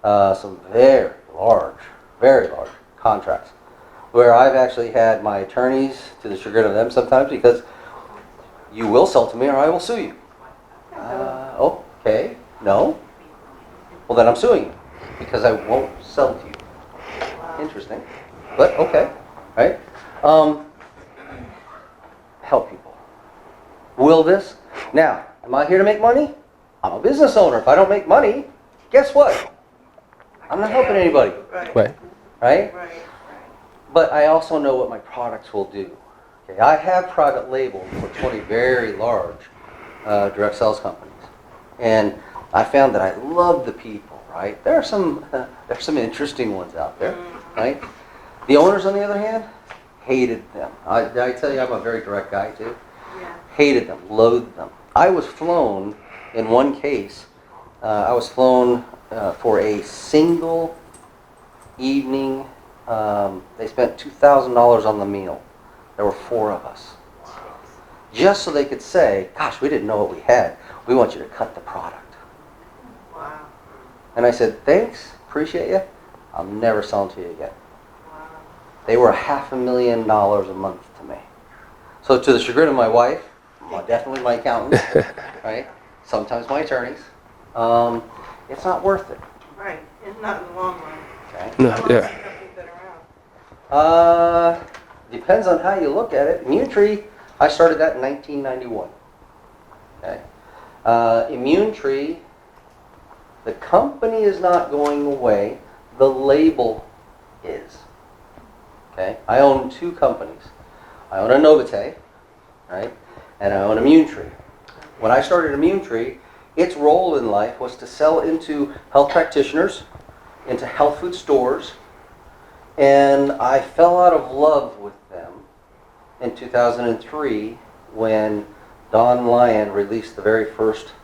some very large contracts where I've actually had my attorneys, to the chagrin of them sometimes, because you will sell to me or I will sue you. Okay, no. Well, then I'm suing you because I won't sell to you. Interesting, but okay, right? Help people. Will this? Now, am I here to make money? I'm a business owner. If I don't make money, guess what? I'm not helping anybody, Right. Right. right? Right. But I also know what my products will do. Okay, I have private labeled for 20 very large direct sales companies, and I found that I love the people. Right? There's some interesting ones out there. Right? The owners, on the other hand, hated them. I tell you, I'm a very direct guy too. Yeah. Hated them, loathed them. I was flown, in one case, I was flown for a single evening. They spent $2,000 on the meal. There were 4 of us. Just so they could say, gosh, we didn't know what we had. We want you to cut the product. Wow. And I said, thanks, appreciate you. I'll never sell them to you again. Wow. They were $500,000 a month to me. So to the chagrin of my wife, definitely my accountant, right? Sometimes my attorneys, it's not worth it. Right. It's not in the long run. Okay? No, How long yeah. has the company been around? Depends on how you look at it. Immune Tree, I started that in 1991. Okay? Immune Tree, the company is not going away. The label is. Okay? I own 2 companies. I own Anovite, right? And I own Immune Tree. When I started Immune Tree, its role in life was to sell into health practitioners, into health food stores, and I fell out of love with them in 2003 when Don Lyon released the very first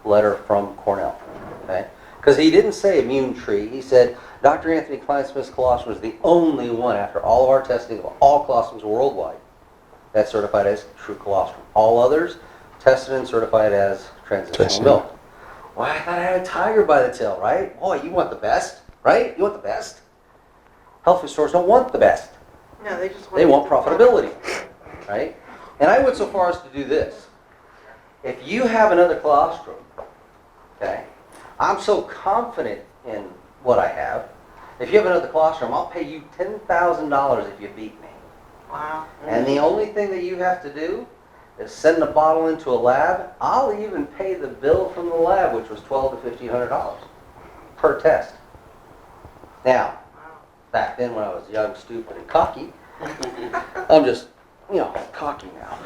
letter from Cornell. Okay? Because he didn't say Immune Tree. He said Dr. Anthony Kleinsmith's colostrum is the only one, after all of our testing of all colostrums worldwide, that's certified as true colostrum. All others, tested and certified as transitional milk. Well, I thought I had a tiger by the tail, right? Boy, you want the best, right? You want the best. Health food stores don't want the best. No, they just want. They want profitability, right? And I went so far as to do this. If you have another colostrum, okay, I'm so confident in what I have. If you have another colostrum, I'll pay you $10,000 if you beat me. Wow. And the only thing that you have to do is send the bottle into a lab. I'll even pay the bill from the lab, which was $1,200 to $1,500 per test. Now, back then when I was young, stupid, and cocky, I'm just, cocky now.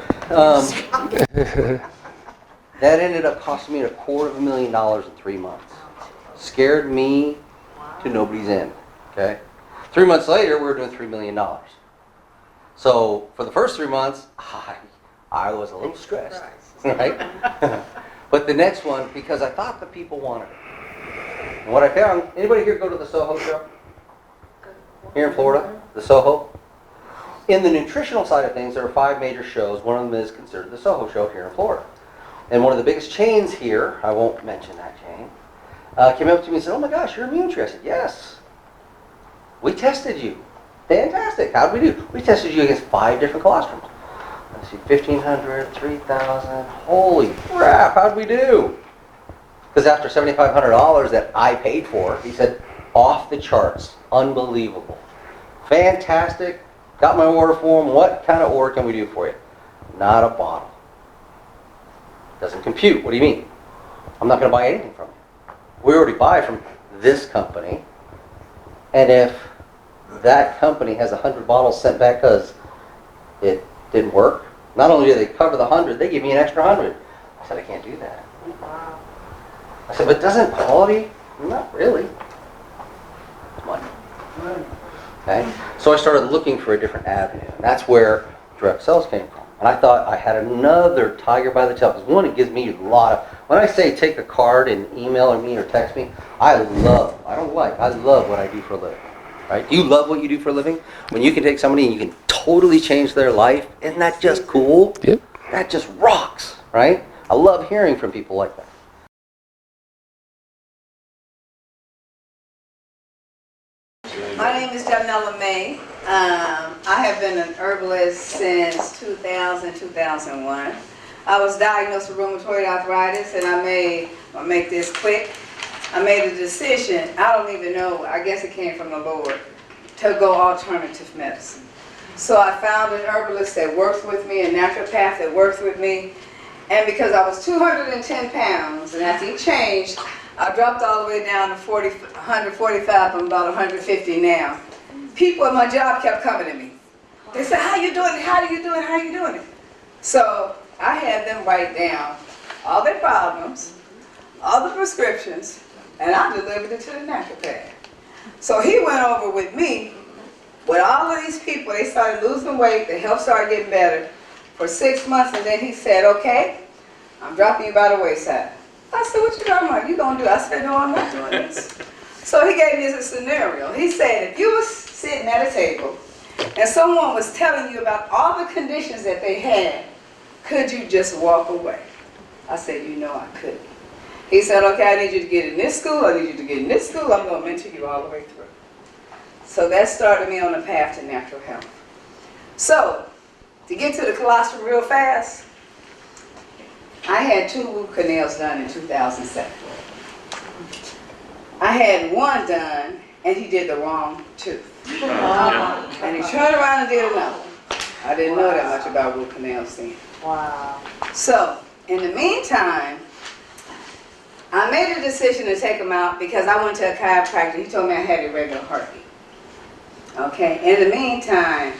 That ended up costing me $250,000 in 3 months. Scared me to nobody's end. Okay. 3 months later, we were doing $3 million. So for the first 3 months, I was a little stressed, right? But the next one, because I thought the people wanted it. And what I found, anybody here go to the Soho show? Here in Florida, the Soho? In the nutritional side of things, there are 5 major shows. One of them is considered the Soho show here in Florida. And one of the biggest chains here, I won't mention that chain, came up to me and said, "Oh my gosh, you're immune tested." Yes. We tested you. Fantastic. How'd we do? We tested you against 5 different colostrums. Let's see, 1,500, 3,000. Holy crap, how'd we do? Because after $7,500 that I paid for, he said, off the charts. Unbelievable. Fantastic. Got my order form. What kind of order can we do for you? Not a bottle. Doesn't compute. What do you mean? I'm not going to buy anything from you. We already buy from this company. And if that company has 100 bottles sent back because it didn't work, not only do they cover the 100, they give me an extra 100. I said, I can't do that. Wow. I said, but doesn't quality? Not really. Money. Okay? So I started looking for a different avenue. And that's where direct sales came from. And I thought I had another tiger by the tail. Because one, it gives me a lot of... When I say take a card and email me or text me, I love what I do for a living. Right? Do you love what you do for a living? When you can take somebody and you can totally change their life, isn't that just cool? Yep. That just rocks, right? I love hearing from people like that. My name is Janella May. I have been an herbalist since 2000, 2001. I was diagnosed with rheumatoid arthritis, and I'll make this quick, I made a decision, I don't even know, I guess it came from the Lord, to go alternative medicine. So I found an herbalist that works with me, a naturopath that works with me, and because I was 210 pounds, and after he changed, I dropped all the way down to 145, I'm about 150 now. People at my job kept coming to me. They said, how you doing it? How are you doing it? How are you doing it? So I had them write down all their problems, all the prescriptions, and I delivered it to the naturopath. So he went over with me, with all of these people, they started losing weight, the health started getting better for 6 months, and then he said, okay, I'm dropping you by the wayside. I said, what you talking about? You gonna do? I said, no, I'm not doing this. So he gave me a scenario. He said, if you was sitting at a table and someone was telling you about all the conditions that they had, could you just walk away? I said, you know I couldn't. He said, okay, I need you to get in this school, I need you to get in this school, I'm going to mentor you all the way through. So that started me on the path to natural health. So, to get to the colostrum real fast, I had 2 root canals done in 2007. I had one done, and he did the wrong tooth. And he turned around and did another. I didn't know that much about root canals then. Wow. So, in the meantime, I made a decision to take him out because I went to a chiropractor. He told me I had irregular heartbeat. Okay, in the meantime,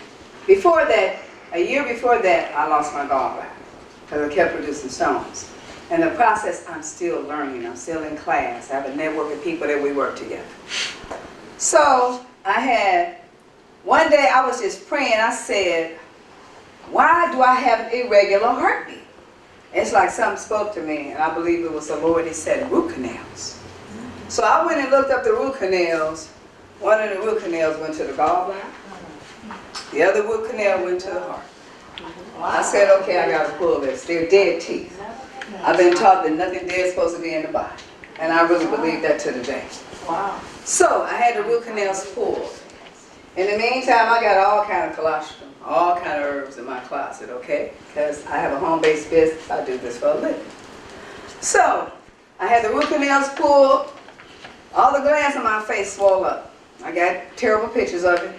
before that, a year before that, I lost my gallbladder because I kept producing stones. In the process, I'm still learning. I'm still in class. I have a network of people that we work together. So, one day I was just praying. I said, why do I have an irregular heartbeat? It's like something spoke to me, and I believe it was the Lord. He said, root canals. So I went and looked up the root canals. One of the root canals went to the gallbladder. The other root canal went to the heart. I said, okay, I gotta pull this. They're dead teeth. I've been taught that nothing dead is supposed to be in the body. And I really believe that to the day. Wow. So I had the root canals pulled. In the meantime, I got all kind of colostrum, all kind of herbs in my closet, okay? Because I have a home-based business. I do this for a living. So I had the root canals pulled. All the glands on my face swole up. I got terrible pictures of it.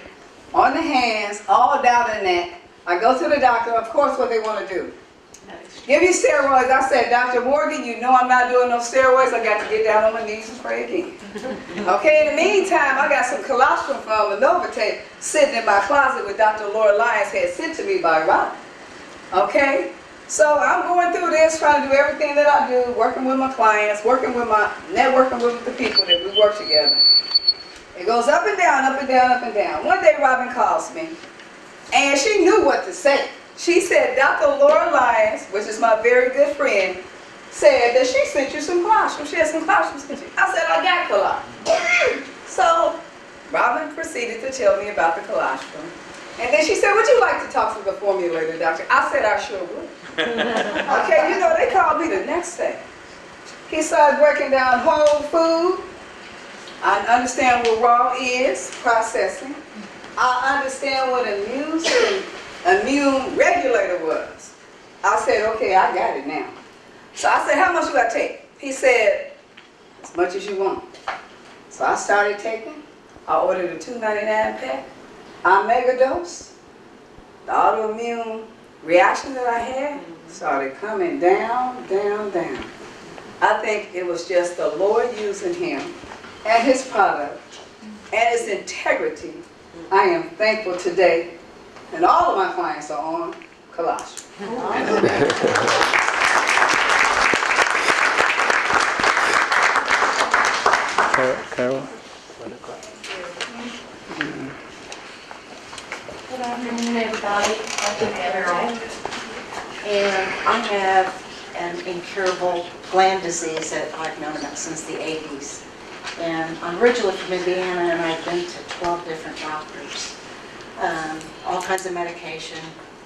On the hands, all down the neck. I go to the doctor, of course, what they want to do. Give you steroids. I said, Dr. Morgan, you know I'm not doing no steroids. I got to get down on my knees and pray again. Okay, in the meantime, I got some colostrum from Anovite sitting in my closet with Dr. Laura Lyons had sent to me by Robin. Okay? So I'm going through this, trying to do everything that I do, working with my clients, networking with the people that we work together. It goes up and down, up and down, up and down. One day Robin calls me, and she knew what to say. She said, Dr. Laura Lyons, which is my very good friend, said that she sent you some colostrum. She had some colostrum sent you. I said, I got colostrum. So Robin proceeded to tell me about the colostrum. And then she said, would you like to talk to the formulator, doctor? I said, I sure would. Okay, you know, they called me the next day. He started breaking down whole food. I understand what raw is, processing. I understand what immune regulator was. I said, okay, I got it now. So I said, how much do I take? He said, as much as you want. So I started taking. I ordered a $2.99 pack. I mega dose. The autoimmune reaction that I had started coming down, down, down. I think it was just the Lord using him and his product and his integrity. I am thankful today, and all of my clients are on colostrum. Carol? Good afternoon, everybody. I'm Carol. And I have an incurable gland disease that I've known about since the 80s. And I'm originally from Indiana, and I've been to 12 different doctors. All kinds of medication,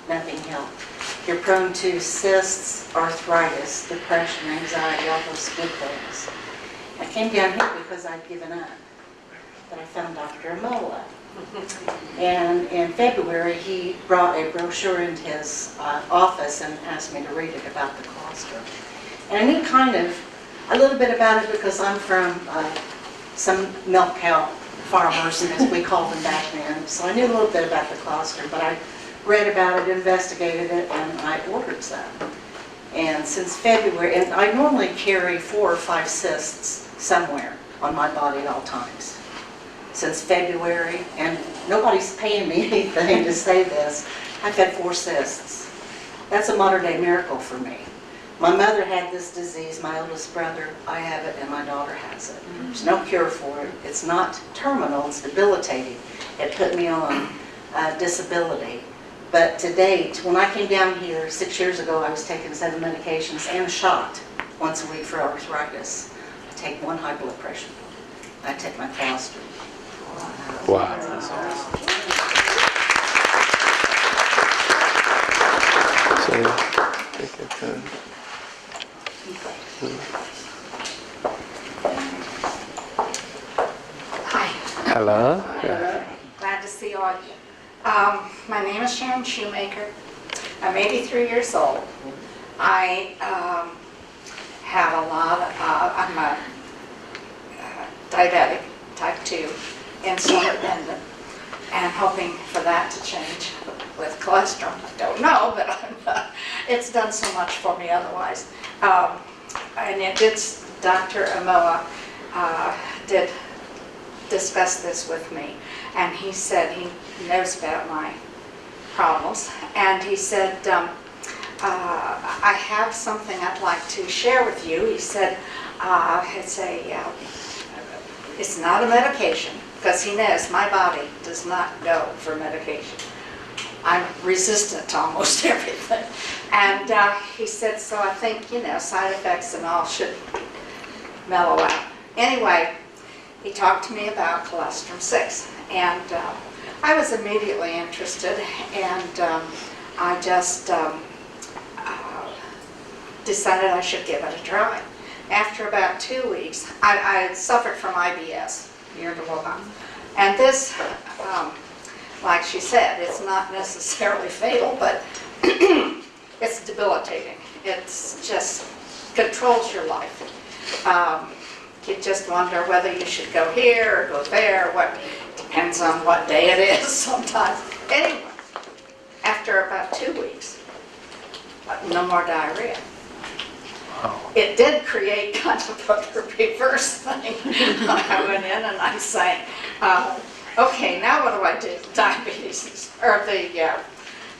nothing helped. You're prone to cysts, arthritis, depression, anxiety, all those good things. I came down here because I'd given up. But I found Dr. Amoah. And in February, he brought a brochure into his office and asked me to read it about the colostrum. And I knew a little bit about it because I'm from some milk cow farmers, as we called them back then. So I knew a little bit about the colostrum, but I read about it, investigated it, and I ordered some. And since February, and I normally carry 4 or 5 cysts somewhere on my body at all times. Since February, and nobody's paying me anything to say this, I've had 4 cysts. That's a modern day miracle for me. My mother had this disease, my oldest brother, I have it, and my daughter has it. There's no cure for it. It's not terminal, it's debilitating. It put me on disability. But to date, when I came down here 6 years ago, I was taking 7 medications and a shot once a week for arthritis. I take 1 high blood pressure. I take my colostrum. Wow. So, take your turn. Hi. Hello. Glad to see all of you. My name is Sharon Shoemaker. I'm 83 years old. I have a lot of, I'm a diabetic, type 2, insulin dependent, and hoping for that to change with cholesterol. I don't know, but it's done so much for me otherwise. And it did, Dr. Amoah did discuss this with me, and he said he knows about my problems, and he said, I have something I'd like to share with you. He said, it's not a medication, because he knows my body does not go for medication. I'm resistant to almost everything. And he said, so I think, side effects and all should mellow out. Anyway, he talked to me about colostrum 6, and I was immediately interested, and I just decided I should give it a try. After about 2 weeks, I had suffered from IBS, irritable. And this, like she said, it's not necessarily fatal, but it's debilitating. It's just controls your life. You just wonder whether you should go here or go there. What depends on what day it is sometimes. Anyway, after about 2 weeks, no more diarrhea. It did create kind of a reverse thing. I went in and I sang, okay, now what do I do? Diabetes, or the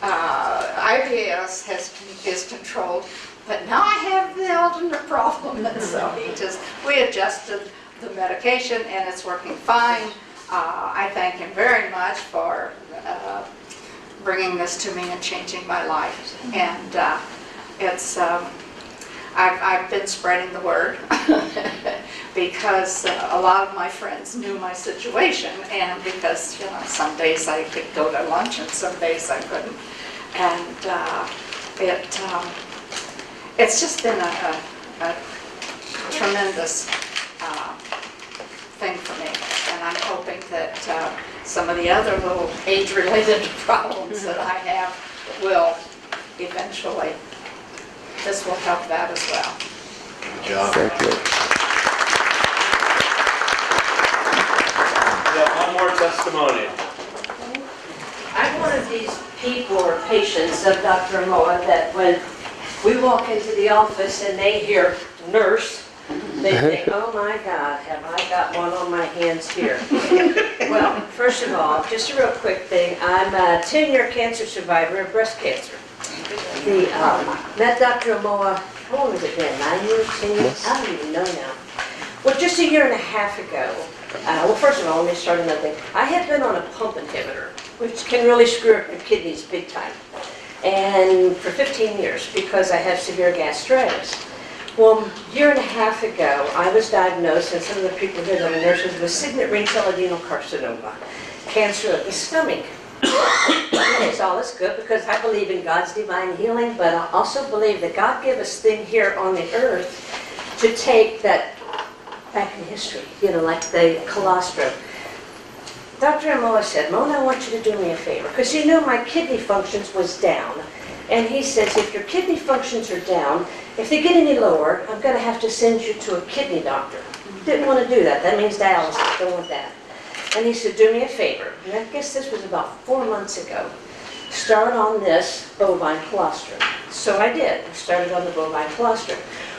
IBS is controlled, but now I have the ultimate problem. And so we adjusted the medication and it's working fine. I thank him very much for bringing this to me and changing my life. And it's, I've been spreading the word because a lot of my friends knew my situation, and because, you know, some days I could go to lunch and some days I couldn't. And it's just been a tremendous thing for me. And I'm hoping that some of the other little age-related problems that I have will eventually, this will help that as well. Good job. Thank you. We have one more testimony. I'm one of these people or patients of Dr. Amoah that when we walk into the office and they hear nurse, they think, oh my God, have I got one on my hands here? Well, first of all, just a real quick thing. I'm a 10-year cancer survivor of breast cancer. Met Dr. Amoah, how long has it been? 9 years, 10 years? I don't even know now. Well, just a year and a half ago, well, first of all, let me start another thing. I had been on a pump inhibitor, which can really screw up your kidneys big time. And for 15 years, because I have severe gastritis. Well, a year and a half ago, I was diagnosed, and some of the people here that are nurses, with signet ring cell adenocarcinoma, cancer of the stomach. Okay, so all is good because I believe in God's divine healing, but I also believe that God gave us thing here on the earth to take that back in history, you know, like the colostrum. Dr. Amoah said, Mona, I want you to do me a favor, because you know my kidney functions was down. And he says, if your kidney functions are down, if they get any lower, I'm going to have to send you to a kidney doctor. Didn't want to do that. That means dialysis. Don't want that. And he said, do me a favor. And I guess this was about 4 months ago. Start on this bovine colostrum. So I did. I started on the bovine colostrum.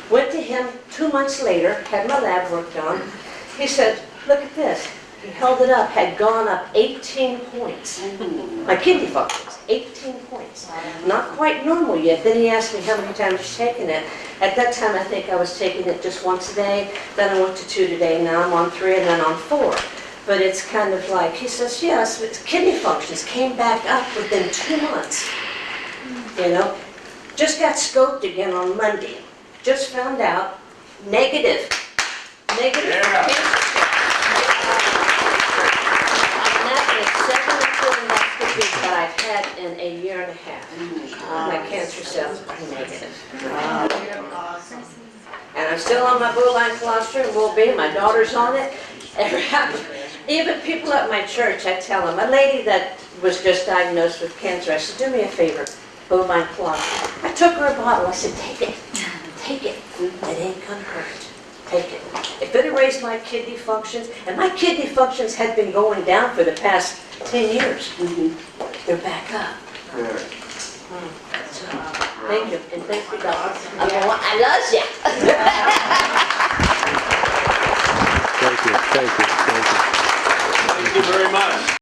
Went to him 2 months later, had my lab work done. He said, look at this. He held it up, had gone up 18 points. My kidney functions, 18 points. Not quite normal yet. Then he asked me how many times you've taken it. At that time, I think I was taking it just once a day. Then I went to 2 today. Now I'm on 3 and then on 4. But it's kind of like, he says, yes, kidney functions came back up within 2 months. You know, just got scoped again on Monday. Just found out negative. Negative. Yeah. That I've had in a year and a half. My cancer cells are negative. And I'm still on my bovine colostrum, will be. My daughter's on it. Even people at my church, I tell them, a lady that was just diagnosed with cancer, I said, do me a favor, bovine colostrum. I took her a bottle. I said, take it. Take it. It ain't gonna hurt. Take it. If it erased my kidney functions, and my kidney functions had been going down for the past 10 years. They're back up. So, thank you, and thank you, God. I love you. Thank you, thank you, thank you. Thank you very much.